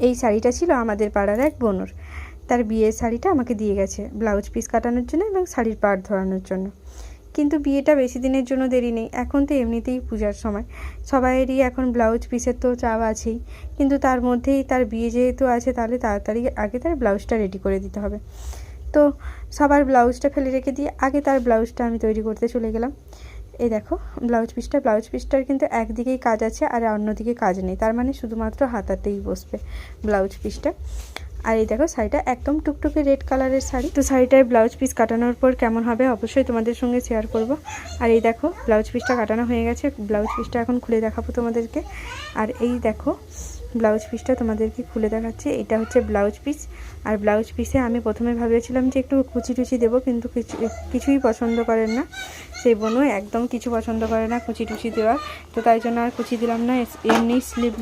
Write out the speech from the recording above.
এই শাড়িটা ছিল আমাদের পাড়ার এক বোনর, তার বিয়ের শাড়িটা আমাকে দিয়ে গেছে ব্লাউজ পিস কাটানোর জন্য এবং শাড়ির পাড় ধরানোর জন্য। কিন্তু বিয়েটা বেশি দিনের জন্য দেরি নেই, এখন তো এমনিতেই পূজার সময়, সবাইয়েরই এখন ব্লাউজ পিসের তো চাপ আছেই, কিন্তু তার মধ্যেই তার বিয়ে যেহেতু আছে তাহলে তাড়াতাড়ি আগে তার ব্লাউজটা রেডি করে দিতে হবে। তো সবার ব্লাউজটা ফেলে রেখে দিয়ে আগে তার ব্লাউজটা আমি তৈরি করতে চলে গেলাম। এই দেখো ব্লাউজ পিসটার কিন্তু একদিকেই কাজ আছে আর অন্যদিকে কাজ নেই, তার মানে শুধুমাত্র হাতাতেই বসবে ব্লাউজ পিসটা। আর এই দেখো শাড়িটা একদম টুকটুকে রেড কালারের শাড়ি। তো শাড়িটার ব্লাউজ পিস কাটানোর পর কেমন হবে অবশ্যই তোমাদের সঙ্গে শেয়ার করব। আর এই দেখো ব্লাউজ পিসটা কাটানো হয়ে গেছে, ব্লাউজ পিসটা এখন খুলে দেখাবো তোমাদেরকে। আর এই দেখো ব্লাউজ পিসটা তোমাদেরকে খুলে দেখাচ্ছি, এটা হচ্ছে ব্লাউজ পিস। আর ব্লাউজ পিসে আমি প্রথমে ভেবেছিলাম যে একটু কুচি টুচি দেবো, কিন্তু কিছুই পছন্দ করেন না সেই বোনও, একদম কিছু পছন্দ করে না কুচি টুচি দেওয়া। তো তাই জন্য আর কুচি দিলাম না, এমনি স্লিভ